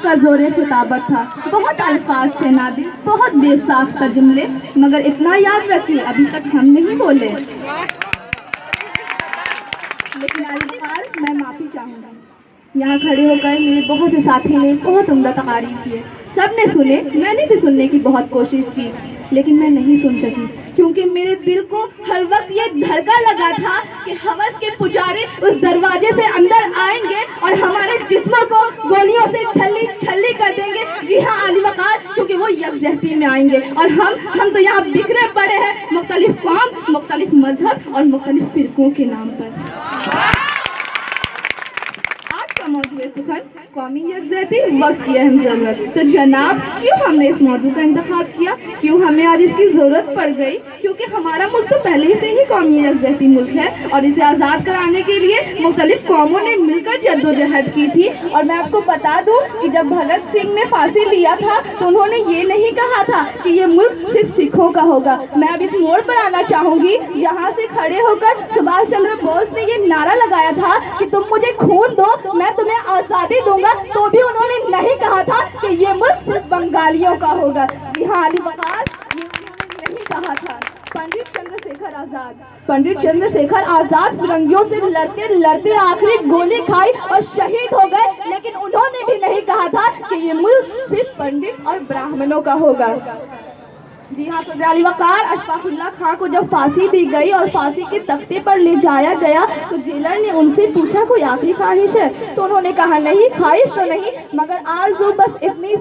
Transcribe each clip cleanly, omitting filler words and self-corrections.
کا زور خطابت تھا، بہت الفاظ تھے نادر، بہت بے ساختہ جملے، مگر اتنا یاد رکھیے ابھی تک ہم نہیں بولے۔ لیکن الفاظ میں معافی چاہوں گا، یہاں کھڑے ہو کر میرے بہت سے ساتھی نے بہت عمدہ تقاریر کیے، سب نے سنے، میں نے بھی سننے کی بہت کوشش کی، لیکن میں نہیں سن سکی، کیونکہ میرے دل کو ہر وقت یہ دھڑکا لگا تھا کہ ہوس کے پجاری اس دروازے سے اندر آئیں گے اور ہمارے جسموں کو گولیوں سے چھلی چھلی کر دیں گے۔ جی ہاں علی وقار، کیونکہ وہ یکجہتی میں آئیں گے، اور ہم تو یہاں بکھرے پڑے ہیں مختلف قوم، مختلف مذہب اور مختلف فرقوں کے نام پر۔ موضوع سخن قومی یکجہتی وقت کی اہم ضرورت۔ تو جناب، کیوں ہم نے اس موضوع کا انتخاب کیا، کیوں ہمیں آج اس کی ضرورت پڑ گئی؟ کیونکہ ہمارا ملک تو پہلے سے ہی قومی یکجہتی ملک ہے، اور اسے آزاد کرانے کے لیے مختلف قوموں نے مل کر جدوجہد کی تھی۔ اور میں آپ کو بتا دوں کہ جب بھگت سنگھ نے پھانسی لیا تھا تو انہوں نے یہ نہیں کہا تھا کہ یہ ملک صرف سکھوں کا ہوگا۔ میں اب اس موڑ پر آنا چاہوں گی جہاں سے کھڑے ہو کر سبھاش چندر بوس نے یہ نعرہ لگایا تھا کہ تم مجھے خون دو، میں تمہیں آزادی دوں گا، تو بھی انہوں نے نہیں کہا تھا کہ یہ ملک صرف بنگالیوں کا ہوگا۔ جی ہاں علی وقار، یہ انہوں نے نہیں کہا تھا۔ پنڈت چندر شیکھر آزاد فرنگیوں سے لڑتے لڑتے آخری گولی کھائی اور شہید ہو گئے، لیکن انہوں نے بھی نہیں کہا تھا کہ یہ ملک صرف پنڈت اور براہمنوں کا ہوگا۔ جی ہاں صدر علی وقار، اشفاق اللہ خان کو جب پھانسی دی گئی اور پھانسی کے تختے پر لے جایا گیا تو جیلر نے ان سے پوچھا کوئی آخری خواہش ہے، تو انہوں نے کہا نہیں، خواہش تو نہیں، مگر آرزو بس اتنی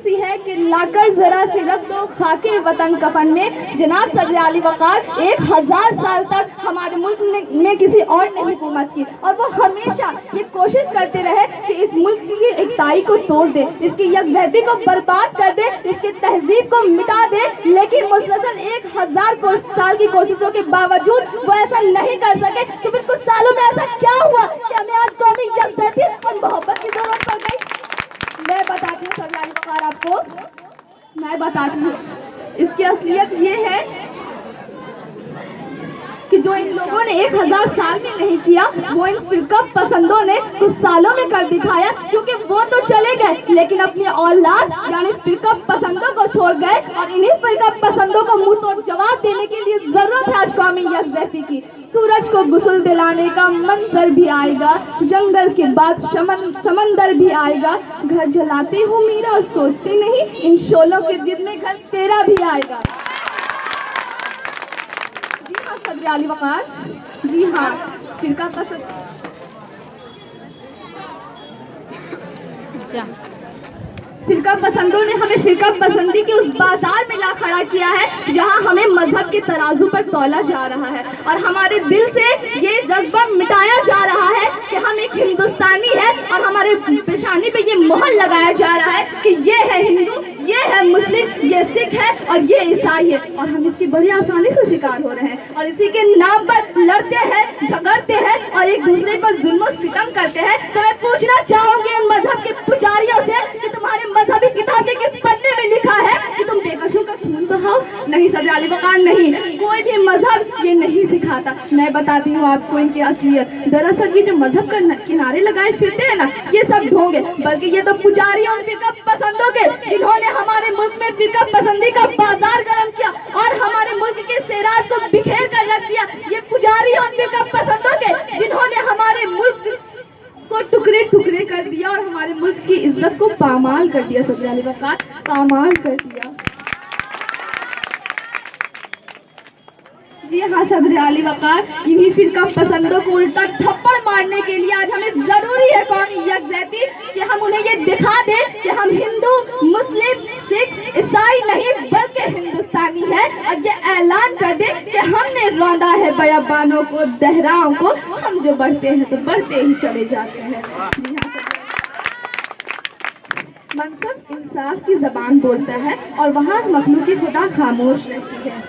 سی ہے کہ لا کر ذرا سی رکھ دو خاک وطن کفن میں۔ جناب صدر علی وقار، 1000 سال تک ہمارے ملک میں کسی اور نے حکومت کی، اور وہ ہمیشہ یہ کوشش کرتے رہے کہ اس ملک کی ایکتائی کو توڑ دے، اس کی یکجہتی کو برباد کر دے، اس کی تہذیب کو مٹا دے، لیکن مسلسل 1000 سال کی کوششوں کے باوجود وہ ایسا نہیں کر سکے۔ تو پھر کچھ سالوں میں ایسا کیا ہوا کہ ہمیں آج قومی یکجہتی اور محبت کی ضرورت پڑ گئی؟ میں بتاتی ہوں صدر علی وقار آپ کو، میں بتاتی ہوں اس کی اصلیت یہ ہے کہ جو ان لوگوں نے 1000 سال میں نہیں کیا وہ ان فرقہ پسندوں نے کچھ سالوں میں کر دکھایا، کیونکہ وہ تو چلے گئے لیکن اپنی اولاد یعنی فرقہ پسندوں کو چھوڑ گئے، اور انہی فرقہ پسندوں کو منہ توڑ جواب دینے کے لیے ضرورت ہے آج قومی یکجہتی کی۔ سورج کو غسل دلانے کا منظر بھی آئے گا، جنگل کے بعد سمندر بھی آئے گا، گھر جلاتے ہو میرا اور سوچتے نہیں ان شعلوں کے جد میں گھر تیرا بھی آئے گا۔ جی ہاں صدر علی وقار، جی ہاں فرقہ پسندوں نے ہمیں فرقہ پسندی کے اس بازار میں لا کھڑا کیا ہے جہاں ہمیں مذہب کے ترازو پر تولا جا رہا ہے، اور ہمارے دل سے یہ جذبہ مٹایا جا رہا ہے کہ ہم ایک ہندوستانی ہے، اور ہمارے پیشانی پہ یہ مہر لگایا جا رہا ہے کہ یہ ہے ہندو، یہ ہے مسلم، یہ سکھ ہے اور یہ عیسائی ہے، اور ہم اس کی بڑی آسانی سے شکار ہو رہے ہیں، اور اسی کے نام پر لڑتے ہیں، جھگڑتے ہیں اور ایک دوسرے پر ظلم و ستم کرتے ہیں۔ تو میں پوچھنا چاہوں گی ان مذہب کے پجاریوں سے کہ تمہارے مذہبی کتاب کے کس پڑھنے میں لکھا ہے کہ تم بےکشوں کا خون بہاؤ؟ نہیں صدر علی وقار، نہیں، کوئی بھی مذہب یہ نہیں سکھاتا۔ میں بتاتی ہوں آپ کو ان کی اصلیت۔ دراصل یہ جو مذہب کا کنارے لگائے پھرتے ہیں نا، یہ سب ڈھونگ ہے، بلکہ یہ تو پجاری اور فرقہ پسندوں کے جنہوں نے ہمارے ملک میں فرقہ پسندی کا بازار گرم کیا اور ہمارے ملک کے سیراج کو بکھیر کر رکھ دیا۔ یہ پجاری اور فرقہ پسندوں کے جنہوں نے ہمارے ملک کو ٹکڑے ٹکڑے کر دیا اور ہمارے ملک کی عزت کو پامال کر دیا۔ صدر علی وقار، پامال کر دیا۔ جی ہاں صدر علی وقار، انہی فرقہ پسندوں کو الٹا تھپڑ مارنے کے لیے آج ہمیں ضروری ہے قومی یکجہتی، کہ ہم انہیں یہ دکھا دیں کہ ہم ہندو، مسلم، سکھ، عیسائی نہیں بلکہ ہندوستانی ہیں، اور یہ اعلان کر دیں کہ ہم نے روندا ہے بیابانوں کو، دہراؤں کو، ہم جو بڑھتے ہیں تو بڑھتے ہی چلے جاتے ہیں۔ جی ہاں، منصب انصاف کی زبان بولتا ہے اور وہاں مخلوق خدا خاموش رہتی ہے،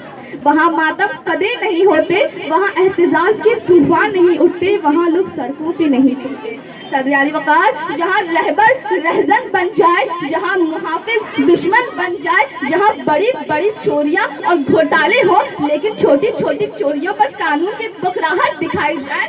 وہاں ماتم قدے نہیں ہوتے، وہاں احتجاج کے طوفان نہیں اٹھتے، وہاں لوگ سڑکوں پہ نہیں سوتے۔ صدر علی وقار، جہاں رہبر رہزن بن جائے، جہاں محافظ دشمن بن جائے، جہاں بڑی بڑی چوریاں اور گھوٹالے ہوں لیکن چھوٹی چھوٹی چوریوں پر قانون کی بکراہٹ دکھائی جائے،